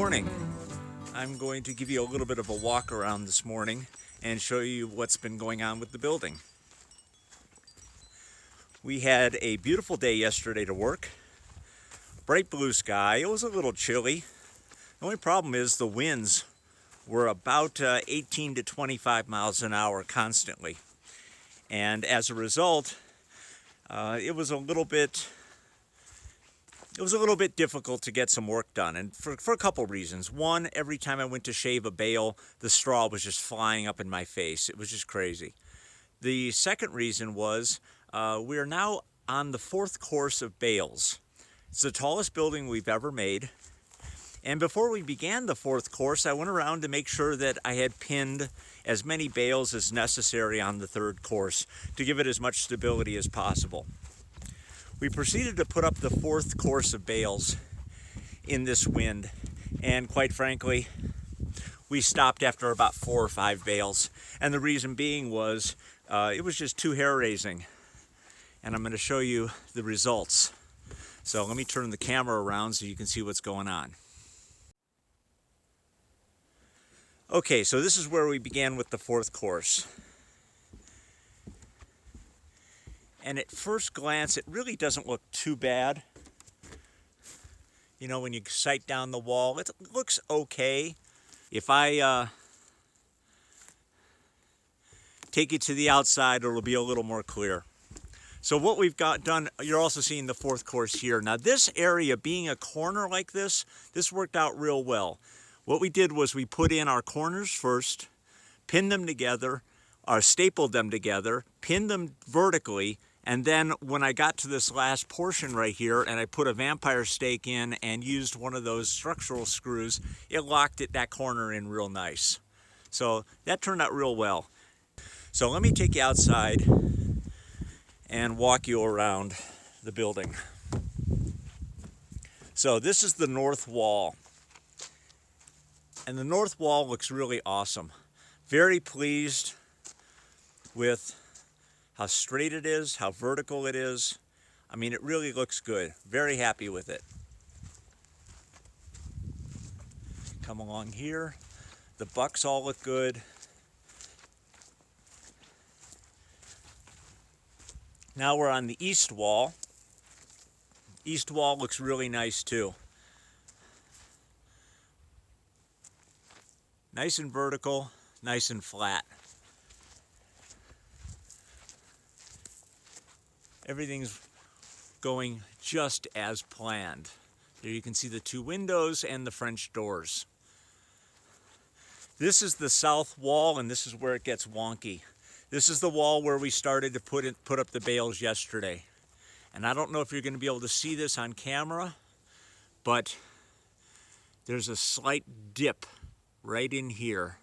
morning. I'm going to give you a little bit of a walk around this morning and show you what's been going on with the building. We had a beautiful day yesterday to work. Bright blue sky. It was a little chilly. The only problem is the winds were about 18 to 25 miles an hour constantly. And as a result, it was a little bit difficult to get some work done, and for a couple reasons. One, every time I went to shave a bale, the straw was just flying up in my face. It was just crazy. The second reason was we are now on the 4th course of bales. It's the tallest building we've ever made. And before we began the 4th course, I went around to make sure that I had pinned as many bales as necessary on the 3rd course to give it as much stability as possible. We proceeded to put up the 4th course of bales in this wind, and quite frankly, we stopped after about 4 or 5 bales. And the reason being was it was just too hair-raising. And I'm going to show you the results. So let me turn the camera around so you can see what's going on. Okay, so this is where we began with the 4th course. And at first glance, it really doesn't look too bad. You know, when you sight down the wall, it looks okay. If I take it to the outside, it'll be a little more clear. So what we've got done, you're also seeing the 4th course here. Now this area, being a corner like this worked out real well. What we did was we put in our corners first, pinned them together, or stapled them together, pinned them vertically, and then when I got to this last portion right here and I put a vampire stake in and used one of those structural screws, it locked that corner in real nice. So that turned out real well. So let me take you outside and walk you around the building. So this is the north wall. And the north wall looks really awesome. Very pleased with how straight it is, how vertical it is. I mean, it really looks good. Very happy with it. Come along here. The bucks all look good. Now we're on the east wall. East wall looks really nice too. Nice and vertical, nice and flat. Everything's going just as planned. There you can see the 2 windows and the French doors. This is the south wall, and this is where it gets wonky. This is the wall where we started to put up the bales yesterday. And I don't know if you're going to be able to see this on camera, but there's a slight dip right in here.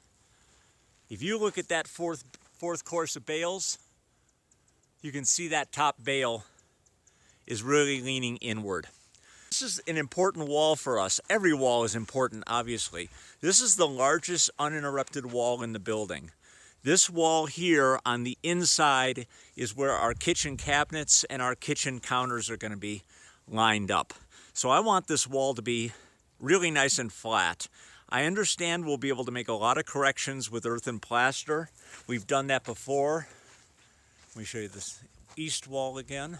If you look at that fourth course of bales, you can see that top bale is really leaning inward. This is an important wall for us. Every wall is important, obviously. This is the largest uninterrupted wall in the building. This wall here on the inside is where our kitchen cabinets and our kitchen counters are going to be lined up. So I want this wall to be really nice and flat. I understand we'll be able to make a lot of corrections with earth and plaster. We've done that before. Let me show you this east wall again.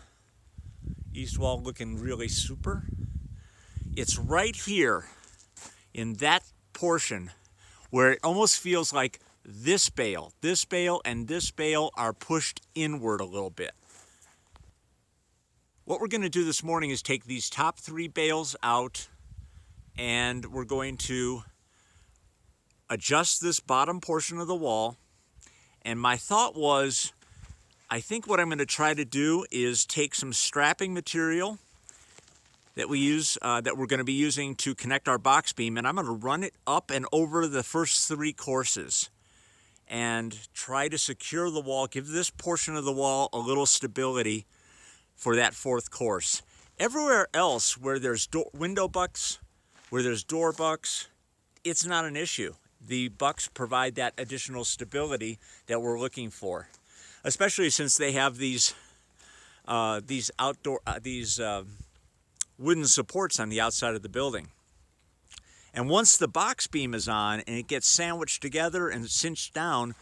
East wall looking really super. It's right here in that portion where it almost feels like this bale, and this bale are pushed inward a little bit. What we're going to do this morning is take these top 3 bales out, and we're going to adjust this bottom portion of the wall. And my thought was, I think what I'm going to try to do is take some strapping material that we use, that we're going to be using to connect our box beam, and I'm going to run it up and over the first 3 courses and try to secure the wall, give this portion of the wall a little stability for that 4th course. Everywhere else where there's window bucks, where there's door bucks, it's not an issue. The bucks provide that additional stability that we're looking for, especially since they have these wooden supports on the outside of the building. And once the box beam is on and it gets sandwiched together and cinched down,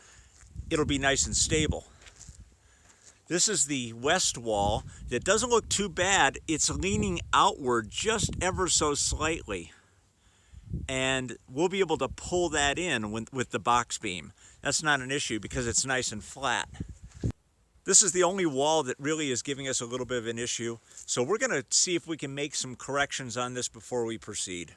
it'll be nice and stable. This is the west wall that doesn't look too bad. It's leaning outward just ever so slightly. And we'll be able to pull that in with the box beam. That's not an issue because it's nice and flat. This is the only wall that really is giving us a little bit of an issue. So we're going to see if we can make some corrections on this before we proceed.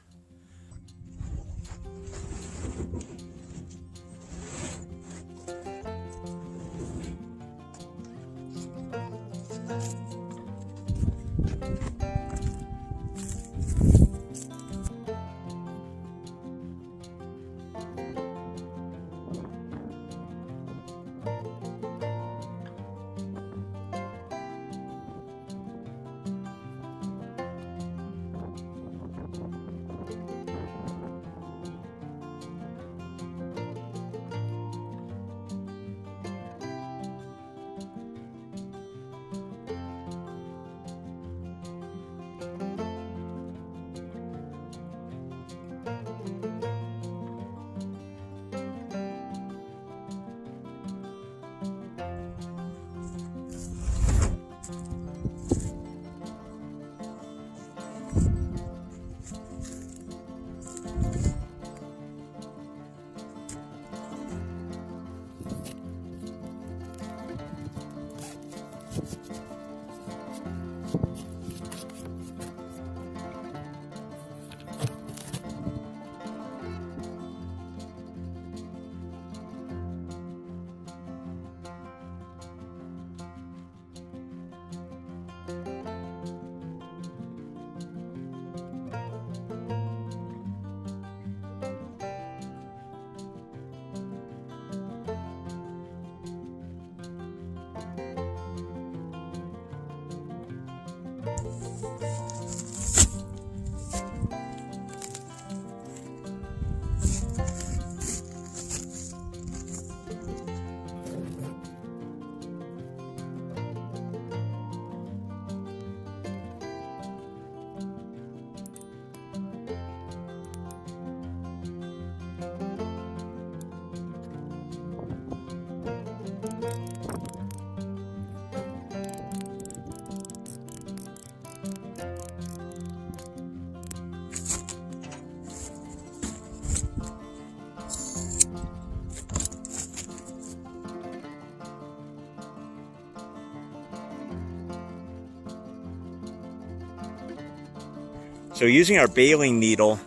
So using our baling needle,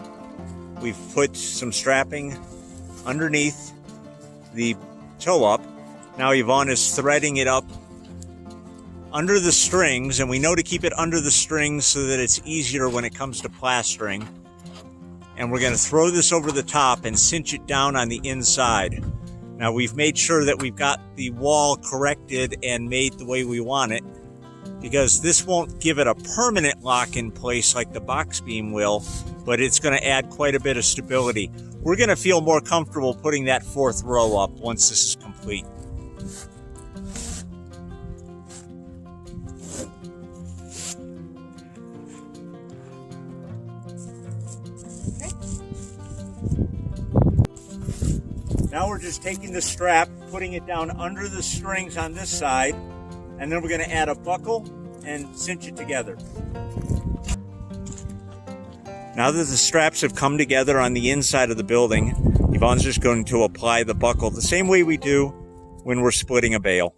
we've put some strapping underneath the toe up. Now Yvonne is threading it up under the strings, and we know to keep it under the strings so that it's easier when it comes to plastering. And we're going to throw this over the top and cinch it down on the inside. Now we've made sure that we've got the wall corrected and made the way we want it, because this won't give it a permanent lock in place like the box beam will, but it's going to add quite a bit of stability. We're going to feel more comfortable putting that fourth row up once this is complete. Now we're just taking the strap, putting it down under the strings on this side, and then we're going to add a buckle and cinch it together. Now that the straps have come together on the inside of the building, Yvonne's just going to apply the buckle the same way we do when we're splitting a bale.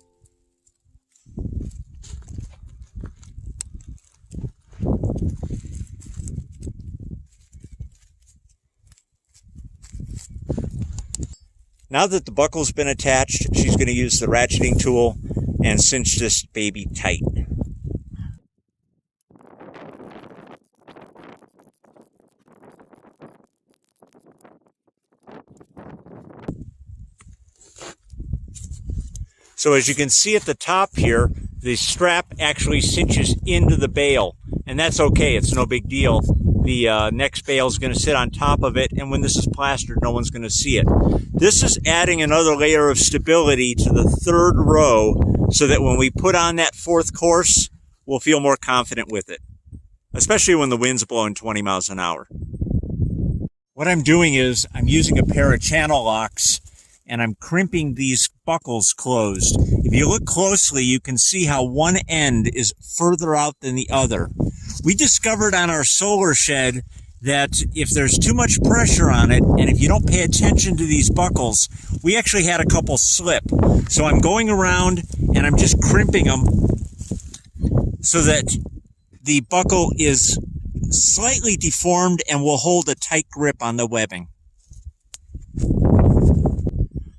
Now that the buckle's been attached, she's going to use the ratcheting tool and cinch this baby tight. So as you can see at the top here, the strap actually cinches into the bale, and that's okay, it's no big deal. The next bale is going to sit on top of it, and when this is plastered, no one's going to see it. This is adding another layer of stability to the third row so that when we put on that fourth course, we'll feel more confident with it, especially when the wind's blowing 20 miles an hour. What I'm doing is I'm using a pair of channel locks and I'm crimping these buckles closed. If you look closely, you can see how one end is further out than the other. We discovered on our solar shed that if there's too much pressure on it, and if you don't pay attention to these buckles, we actually had a couple slip. So I'm going around and I'm just crimping them so that the buckle is slightly deformed and will hold a tight grip on the webbing.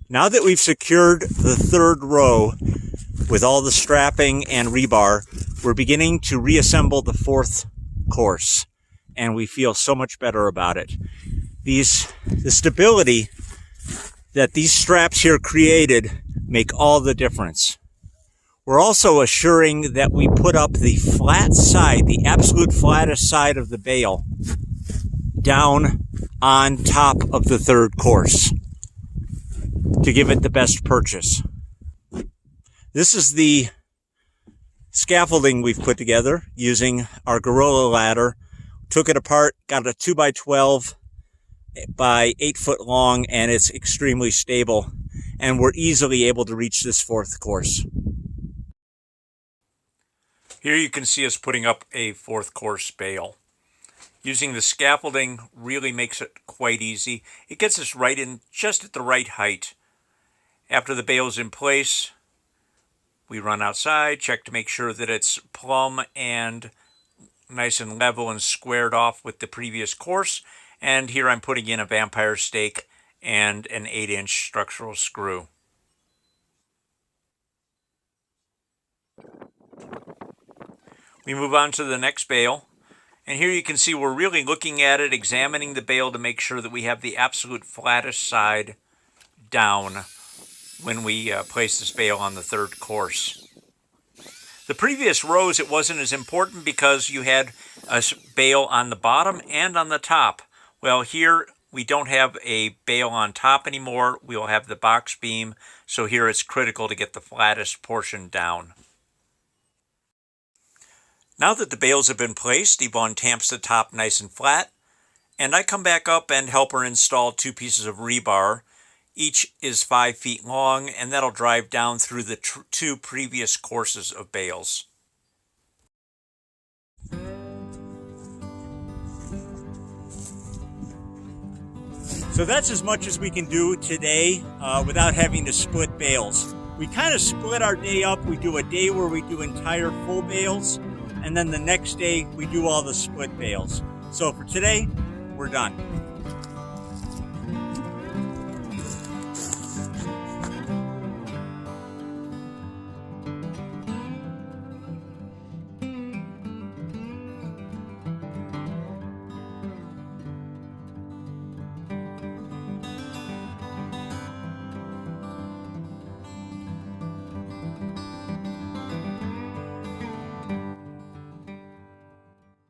Now that we've secured the third row with all the strapping and rebar, we're beginning to reassemble the fourth course, and we feel so much better about it. The stability that these straps here created make all the difference. We're also assuring that we put up the flat side, the absolute flattest side of the bale, down on top of the third course to give it the best purchase. This is the scaffolding we've put together using our Gorilla ladder. Took it apart, got a 2x12 by 8 foot long, and it's extremely stable. And we're easily able to reach this fourth course. Here you can see us putting up a fourth course bale. Using the scaffolding really makes it quite easy. It gets us right in just at the right height. After the bale is in place, we run outside, check to make sure that it's plumb and nice and level and squared off with the previous course. And here I'm putting in a vampire stake and an 8-inch structural screw. We move on to the next bale. And here you can see we're really looking at it, examining the bale to make sure that we have the absolute flattest side down when we place this bale on the third course. The previous rows, it wasn't as important because you had a bale on the bottom and on the top. Well, here we don't have a bale on top anymore. We'll have the box beam, so here it's critical to get the flattest portion down. Now that the bales have been placed, Yvonne tamps the top nice and flat, and I come back up and help her install 2 pieces of rebar. Each is 5 feet long, and that'll drive down through the 2 previous courses of bales. So that's as much as we can do today without having to split bales. We kind of split our day up. We do a day where we do entire full bales, and then the next day we do all the split bales. So for today, we're done.